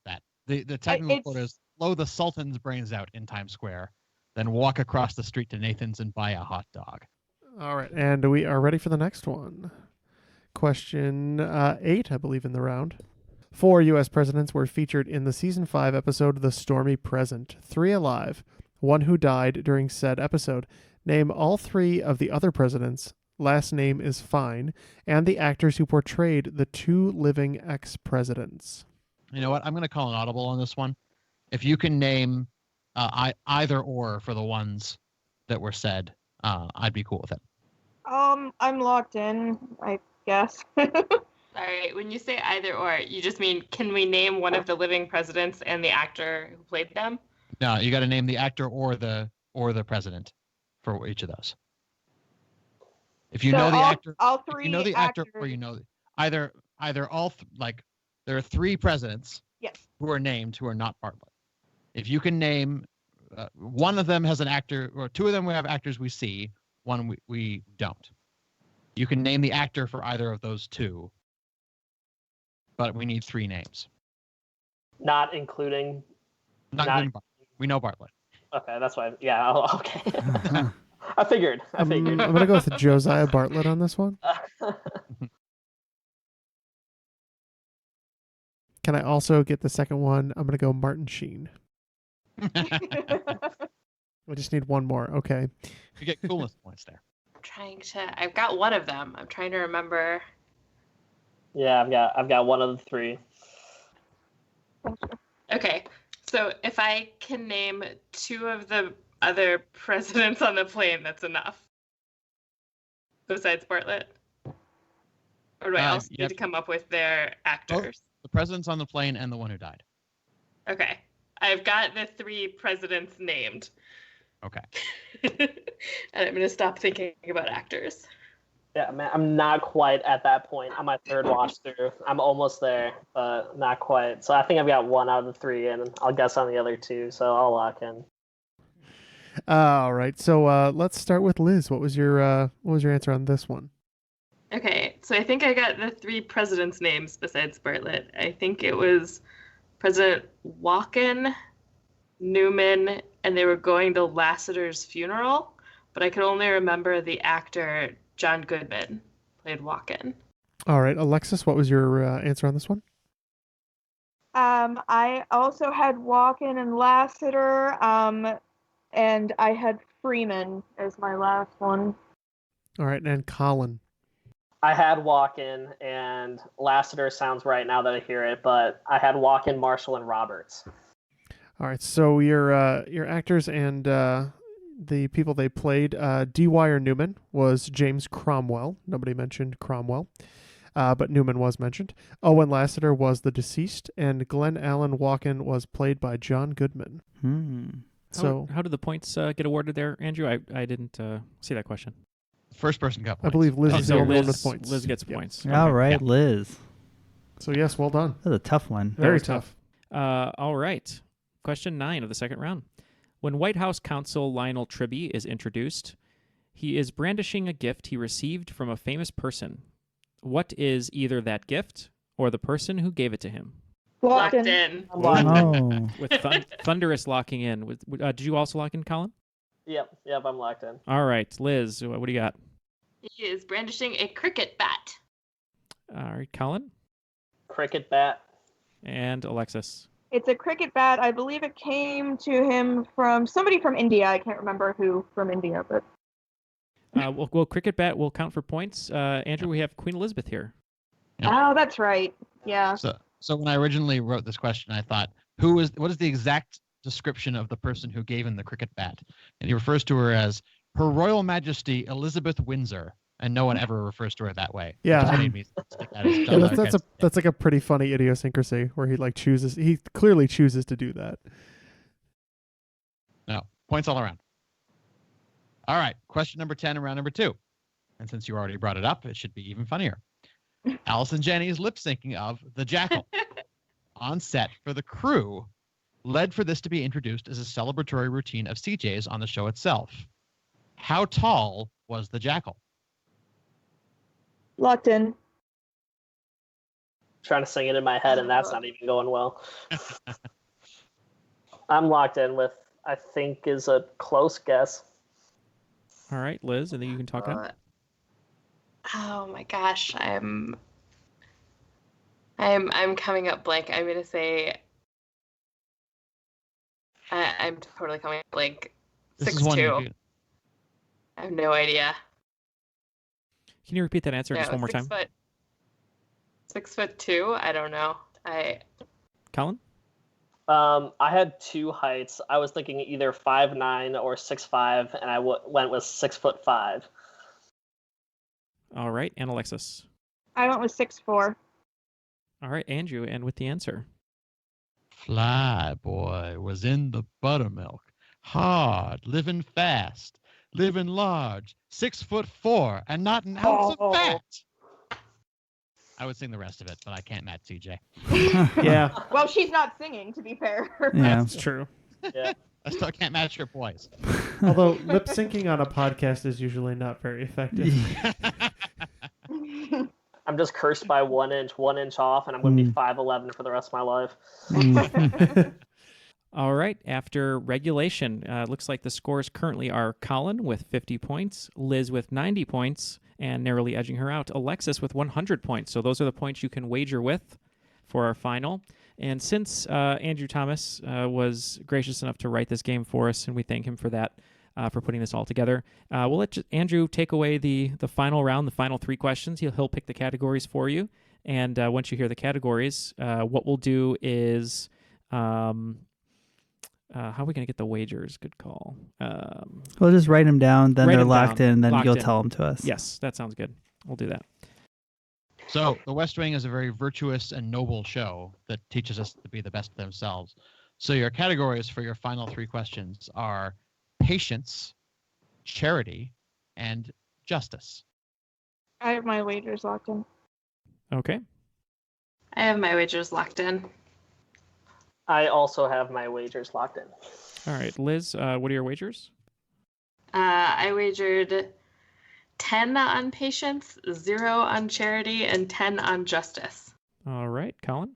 that. The technical quote is blow the Sultan's brains out in Times Square, then walk across the street to Nathan's and buy a hot dog. All right, and we are ready for the next one. Question 8, I believe, in the round. 4 U.S. presidents were featured in the Season 5 episode The Stormy Present. 3 alive, 1 who died during said episode. Name all 3 of the other presidents, last name is fine, and the actors who portrayed the 2 living ex-presidents. You know what? I'm going to call an audible on this one. If you can name either or for the ones that were said, I'd be cool with it. I'm locked in. I guess. Sorry, when you say either or, you just mean can we name one of the living presidents and the actor who played them? No, you got to name the actor or the president for each of those. If you So know the actor, all if three you know the actor, or actors- you know either like there are 3 presidents Yes. who are named who are not Bartlett. If you can name one of them has an actor, or 2 of them we have actors we see, one we don't. You can name the actor for either of those 2, but we need 3 names. Not including. Not Not- including Bartlett. We know Bartlett. Okay, that's why. Yeah. Okay. I figured. I'm gonna go with Josiah Bartlett on this one. Can I also get the second one? I'm gonna go Martin Sheen. We just need one more. Okay. You get coolness points there. I've got one of them. I'm trying to remember. Yeah, I've got one of the 3. Okay, so if I can name 2 of the other presidents on the plane, that's enough. Besides Bartlett? Or do I also need to come up with their actors? The president's on the plane and the one who died. Okay, I've got the 3 presidents named. Okay. And I'm going to stop thinking about actors. Yeah, man, I'm not quite at that point on my 3rd watch through. I'm almost there, but not quite. So I think I've got 1 out of the 3, and I'll guess on the other 2. So I'll lock in. All right. So let's start with Liz. What was your answer on this one? Okay, so I think I got the 3 presidents' names besides Bartlett. I think it was President Walken, Newman, and they were going to Lassiter's funeral, but I could only remember the actor John Goodman played Walken. All right, Alexis, what was your answer on this one? I also had Walken and Lassiter, and I had Freeman as my last one. All right, and Colin. I had Walken, and Lassiter sounds right now that I hear it, but I had Walken, Marshall, and Roberts. All right, so your actors and the people they played, D. Wyer Newman was James Cromwell. Nobody mentioned Cromwell, but Newman was mentioned. Owen Lassiter was the deceased, and Glenn Allen Walken was played by John Goodman. So how did the points get awarded there, Andrew? I didn't see that question. First person got points. I believe Liz is the so only one Liz, with points. Liz gets Yep. points. All right, Yeah. Liz. So yes, well done. That was a tough one. Very was tough. All right. Question 9 of the second round. When White House counsel Lionel Tribby is introduced, he is brandishing a gift he received from a famous person. What is either that gift or the person who gave it to him? Locked in. I'm locked in. Oh. With thunderous locking in. Did you also lock in, Colin? Yep, I'm locked in. All right, Liz, what do you got? He is brandishing a cricket bat. All right, Colin Cricket bat. and Alexis. It's a cricket bat. I believe it came to him from somebody from India. I can't remember who from India, but Well, cricket bat will count for points. Andrew, we have Queen Elizabeth here. Yeah. oh, that's right. Yeah. So when I originally wrote this question, I thought, what is the exact description of the person who gave him the cricket bat? And he refers to her as Her Royal Majesty Elizabeth Windsor, and no one ever refers to her that way. Yeah. It just made me stick that as Yeah, John that's like a pretty funny idiosyncrasy where he clearly chooses to do that. No, points all around. All right, question number 10 and round number 2. And since you already brought it up, it should be even funnier. Allison Janney is lip syncing of The Jackal on set for the crew, led for this to be introduced as a celebratory routine of CJ's on the show itself. How tall was the Jackal? Locked in. Trying to sing it in my head, and that's not even going well. I'm locked in with, I think, is a close guess. All right, Liz, and then you can talk now. Oh my gosh, I'm coming up blank. I'm gonna say I'm totally coming up blank. This is one you 6'2". do. I have no idea. Can you repeat that answer just one more time? 6'2". I don't know. Colin? I had 2 heights. I was thinking either 5'9" or 6'5", and I went with 6'5". All right, and Alexis. I went with 6'4". All right, Andrew, and with the answer. Fly boy was in the buttermilk, hard, living fast, living large, 6'4", and not an ounce of fat. I would sing the rest of it, but I can't match CJ. Yeah, Well, she's not singing, to be fair. Yeah. that's true. Yeah. I still can't match your voice. Although lip syncing on a podcast is usually not very effective. I'm just cursed by 1 inch off, and I'm going to be 5'11" for the rest of my life. All right, after regulation, looks like the scores currently are Colin with 50 points, Liz with 90 points, and narrowly edging her out, Alexis with 100 points. So those are the points you can wager with for our final. And since Andrew Thomas was gracious enough to write this game for us, and we thank him for that, for putting this all together, we'll let Andrew take away the final round, the final 3 questions. He'll pick the categories for you. And once you hear the categories, what we'll do is... how are we going to get the wagers? Good call. We'll just write them down, then Write they're 'em locked down. in, then Locked you'll in. tell them to us. Yes, that sounds good. We'll do that. So The West Wing is a very virtuous and noble show that teaches us to be the best of themselves. So your categories for your final 3 questions are patience, charity, and justice. I have my wagers locked in. Okay. I have my wagers locked in. I also have my wagers locked in. All right, Liz, what are your wagers? I wagered 10 on patience, 0 on charity, and 10 on justice. All right, Colin.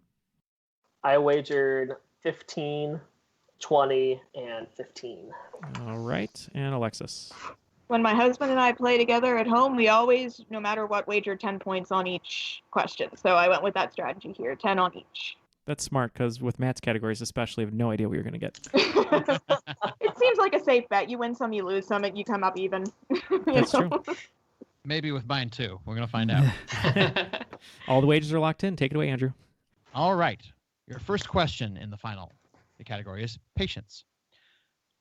I wagered 15, 20, and 15. All right, and Alexis. When my husband and I play together at home, we always, no matter what, wager 10 points on each question. So I went with that strategy here, 10 on each. That's smart because with Matt's categories, especially, I have no idea what you're going to get. It seems like a safe bet. You win some, you lose some, you come up even. That's true. Maybe with mine too. We're going to find out. All the wagers are locked in. Take it away, Andrew. All right. Your first question in the category is patience.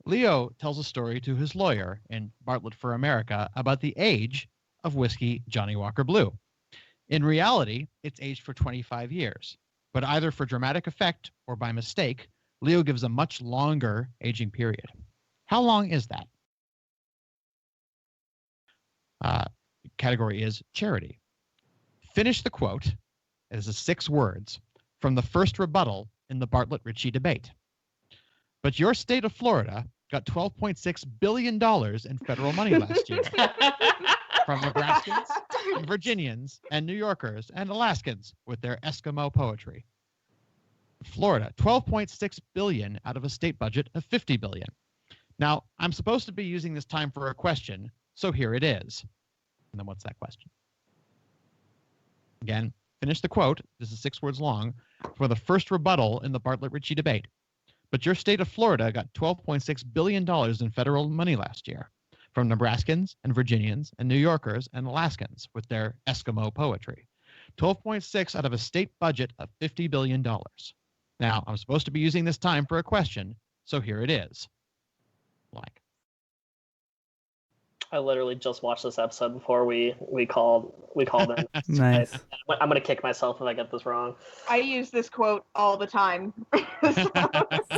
Leo tells a story to his lawyer in Bartlett for America about the age of whiskey Johnny Walker Blue. In reality, it's aged for 25 years, but either for dramatic effect or by mistake, Leo gives a much longer aging period. How long is that? Category is charity. Finish the quote. It is 6 words from the first rebuttal in the Bartlett-Ritchie debate. But your state of Florida got $12.6 billion in federal money last year from Nebraskans and Virginians and New Yorkers and Alaskans with their Eskimo poetry. Florida, $12.6 billion out of a state budget of $50 billion. Now, I'm supposed to be using this time for a question, so here it is. And then what's that question? Again, finish the quote. This is 6 words long. For the first rebuttal in the Bartlett-Ritchie debate. But your state of Florida got $12.6 billion in federal money last year from Nebraskans and Virginians and New Yorkers and Alaskans with their Eskimo poetry. 12.6 out of a state budget of $50 billion. Now, I'm supposed to be using this time for a question, so here it is. Like. I literally just watched this episode before we called in. Nice. I'm gonna kick myself if I get this wrong. I use this quote all the time.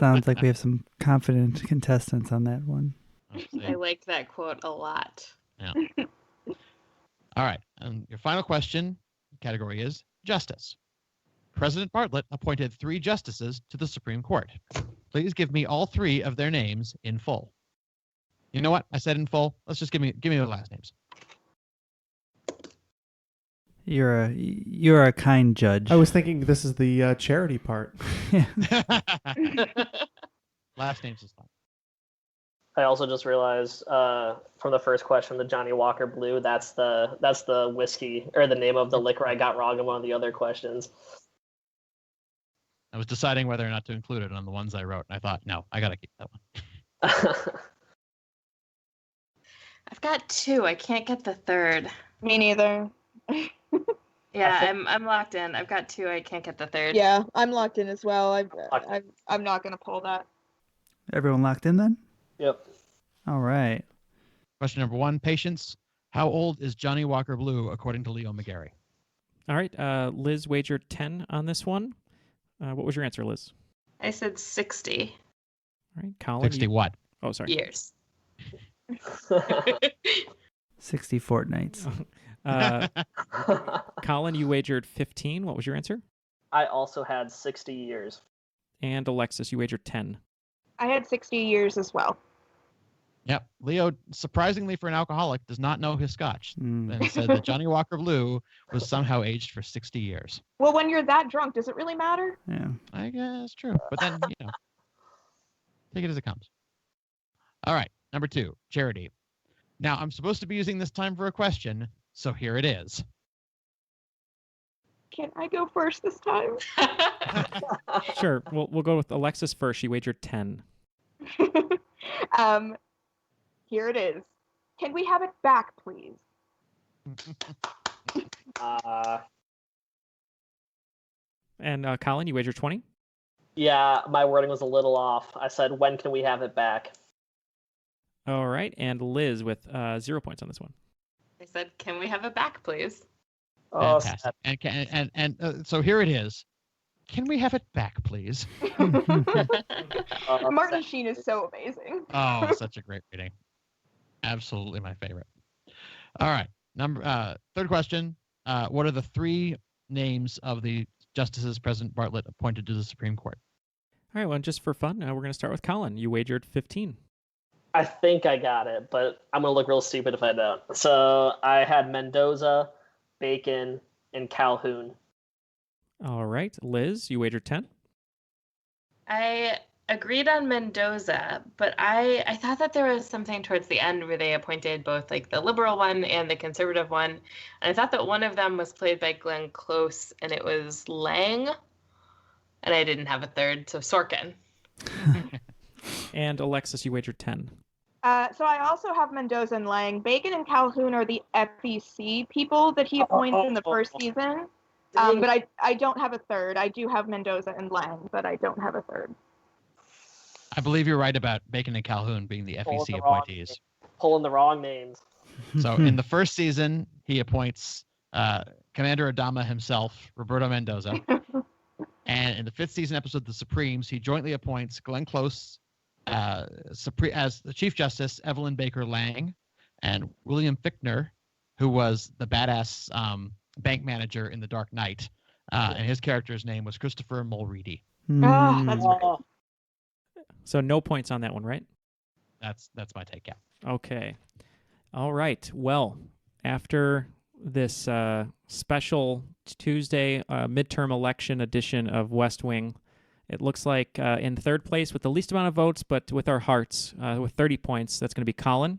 Sounds like we have some confident contestants on that one. I liked that quote a lot. Yeah. All right. And your final question category is justice. President Bartlett appointed 3 justices to the Supreme Court. Please give me all 3 of their names in full. You know what? I said in full. Let's just give me their last names. You're a kind judge. I was thinking this is the charity part. Last names is fine. I also just realized from the first question, the Johnny Walker Blue, that's the whiskey or the name of the liquor I got wrong in one of the other questions. I was deciding whether or not to include it on the ones I wrote, and I thought, no, I got to keep that one. I've got 2. I can't get the third. Me neither. Yeah, I'm locked in. I've got 2. I can't get the third. Yeah, I'm locked in as well. I'm not gonna pull that. Everyone locked in then? Yep. All right. Question number 1, patience. How old is Johnny Walker Blue according to Leo McGarry? All right. Liz wagered 10 on this one. What was your answer, Liz? I said 60 All right. Colin. 60 what? Oh, sorry. years. 60 fortnights. Colin, you wagered 15. What was your answer? I also had 60 years. And Alexis, you wagered 10. I had 60 years as well. Yep. Leo, surprisingly for an alcoholic, does not know his scotch Mm. and said that Johnny Walker Blue was somehow aged for 60 years. Well, when you're that drunk, does it really matter? Yeah. I guess true. But then, take it as it comes. All right. Number 2, Charity. Now, I'm supposed to be using this time for a question, so here it is. Can I go first this time? Sure. We'll go with Alexis first. She wagered 10. Here it is. Can we have it back, please? And Colin, you wagered 20. Yeah, my wording was a little off. I said, when can we have it back? All right. And Liz with 0 points on this one. I said, can we have it back, please? Oh, Fantastic. And so here it is. Can we have it back, please? Martin Sheen is so amazing. Oh, such a great reading. Absolutely my favorite. All right. Third question. What are the 3 names of the justices President Bartlett appointed to the Supreme Court? All right. Well, just for fun, we're going to start with Colin. You wagered 15. I think I got it, but I'm going to look real stupid if I don't. So I had Mendoza, Bacon, and Calhoun. All right. Liz, you wagered 10. I agreed on Mendoza, but I thought that there was something towards the end where they appointed both like the liberal one and the conservative one. And I thought that one of them was played by Glenn Close and it was Lang. And I didn't have a third, so Sorkin. And Alexis, you wagered 10. So I also have Mendoza and Lang. Bacon and Calhoun are the FEC people that he appoints in the first season. But I don't have a third. I do have Mendoza and Lang, but I don't have a third. I believe you're right about Bacon and Calhoun being the FEC appointees. Pulling the wrong names. So in the first season, he appoints Commander Adama himself, Roberto Mendoza. And in the 5th season episode, The Supremes, he jointly appoints Glenn Close as the Chief Justice, Evelyn Baker Lang, and William Fichtner, who was the badass bank manager in The Dark Knight. And his character's name was Christopher Mulready. Oh, that's great. So no points on that one, right? That's my take, yeah. Okay. All right. Well, after this special Tuesday midterm election edition of West Wing, it looks like in third place with the least amount of votes, but with our hearts, with 30 points, that's going to be Colin.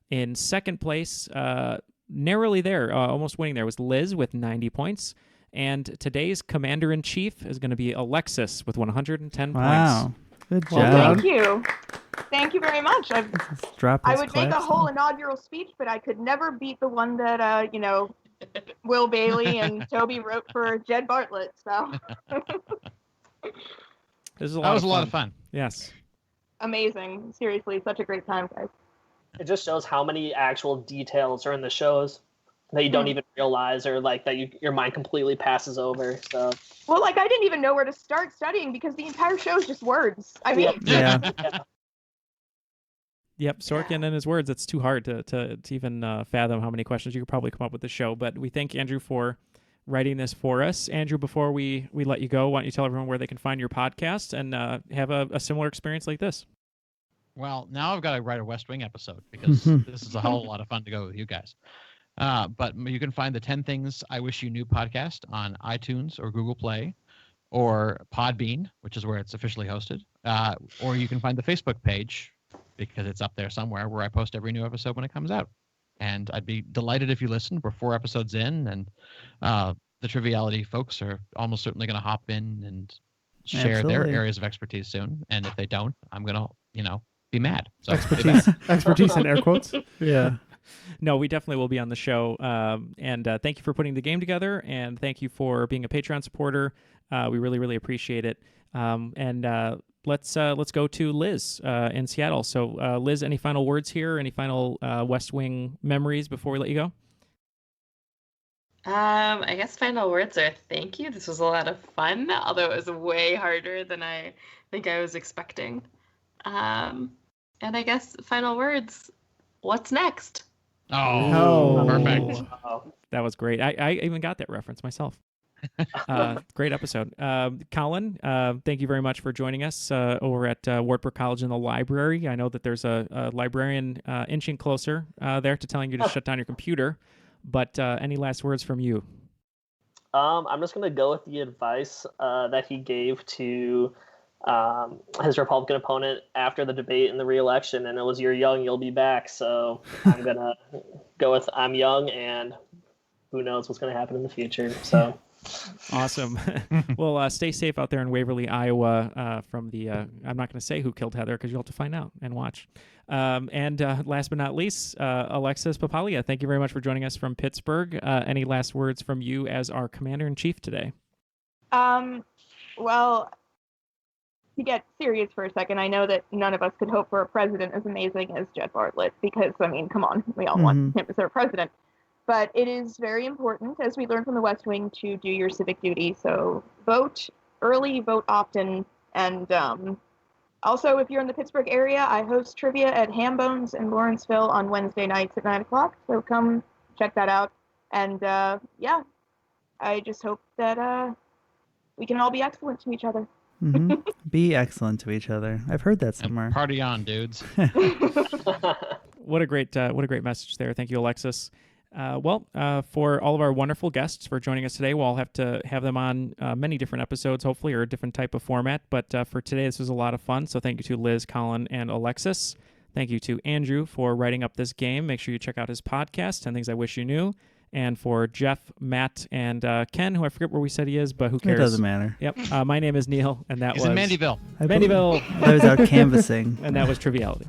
In second place, narrowly there, almost winning there, was Liz with 90 points. And today's commander-in-chief is going to be Alexis with 110 Wow. points. Good Well job. Thank you. Thank you very much. Let's drop I his would make a claps whole on. inaugural speech, but I could never beat the one that, Will Bailey and Toby wrote for Jed Bartlett. So This is That was a lot of fun. Yes. amazing. Seriously, such a great time, guys. It just shows how many actual details are in the shows that you don't even realize, or like that your mind completely passes over. So Well, I didn't even know where to start studying because the entire show is just words. I mean, Yeah. Yep, Sorkin and his words. It's too hard to even fathom how many questions you could probably come up with the show. But we thank Andrew for writing this for us. Andrew, before we let you go, why don't you tell everyone where they can find your podcast and have a similar experience like this? Well, now I've got to write a West Wing episode because this is a whole lot of fun to go with you guys. But you can find the 10 Things I Wish You Knew podcast on iTunes or Google Play or Podbean, which is where it's officially hosted. Or you can find the Facebook page because it's up there somewhere where I post every new episode when it comes out. And I'd be delighted if you listened. We're 4 episodes in, and the Triviality folks are almost certainly going to hop in and share their Absolutely. areas of expertise soon. And if they don't, I'm going to, be mad. So Expertise in air quotes. Yeah. No, we definitely will be on the show. And thank you for putting the game together, and thank you for being a Patreon supporter. We really, really appreciate it. Let's go to Liz in Seattle. So, Liz, any final words here? Any final West Wing memories before we let you go? I guess final words are thank you. This was a lot of fun, although it was way harder than I think I was expecting. And I guess final words, what's next? Oh, perfect. That was great. I even got that reference myself. Great episode. Colin, thank you very much for joining us over at Wartburg College in the library. I know that there's a librarian inching closer there to telling you to shut down your computer, but any last words from you? I'm just going to go with the advice that he gave to his Republican opponent after the debate in the re-election, and it was, "You're young, you'll be back." So I'm going to go with I'm young, and who knows what's going to happen in the future. So awesome. Well, stay safe out there in Waverly, Iowa from the, I'm not going to say who killed Heather because you'll have to find out and watch. And last but not least, Alexis Papalia, thank you very much for joining us from Pittsburgh. Any last words from you as our commander-in-chief today? Well, to get serious for a second, I know that none of us could hope for a president as amazing as Jed Bartlett because, I mean, come on, we all want him to serve president. But it is very important, as we learned from the West Wing, to do your civic duty. So vote early, vote often, and also, if you're in the Pittsburgh area, I host trivia at Hambones in Lawrenceville on Wednesday nights at 9 o'clock. So come check that out. And yeah, I just hope that we can all be excellent to each other. Be excellent to each other. I've heard that somewhere. And party on, dudes. What a great message there. Thank you, Alexis. For all of our wonderful guests for joining us today, we'll have to have them on many different episodes, hopefully, or a different type of format. But for today, this was a lot of fun. So thank you to Liz, Colin, and Alexis. Thank you to Andrew for writing up this game. Make sure you check out his podcast, 10 Things I Wish You Knew. And for Jeff, Matt, and Ken, who I forget where we said he is, but who cares? It doesn't matter. Yep. My name is Neil, and that He's was... in Mandyville. Mandyville. I was out canvassing. And that was Triviality.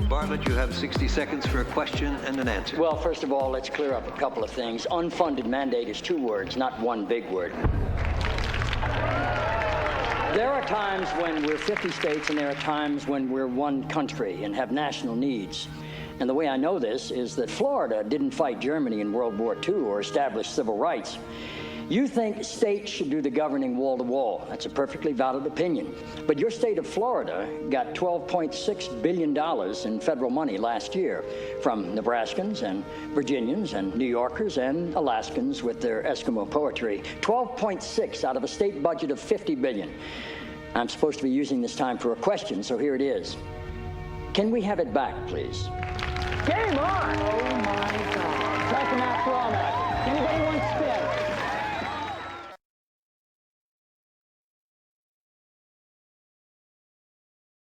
Bartlett, you have 60 seconds for a question and an answer. Well, first of all, let's clear up a couple of things. Unfunded mandate is 2 words, not one big word. There are times when we're 50 states and there are times when we're one country and have national needs. And the way I know this is that Florida didn't fight Germany in World War II or establish civil rights. You think states should do the governing wall to wall. That's a perfectly valid opinion. But your state of Florida got $12.6 billion in federal money last year from Nebraskans and Virginians and New Yorkers and Alaskans with their Eskimo poetry. 12.6 out of a state budget of $50 billion. I'm supposed to be using this time for a question, so here it is. Can we have it back, please? Game on! Oh my God. Try to match for all that. Anybody want to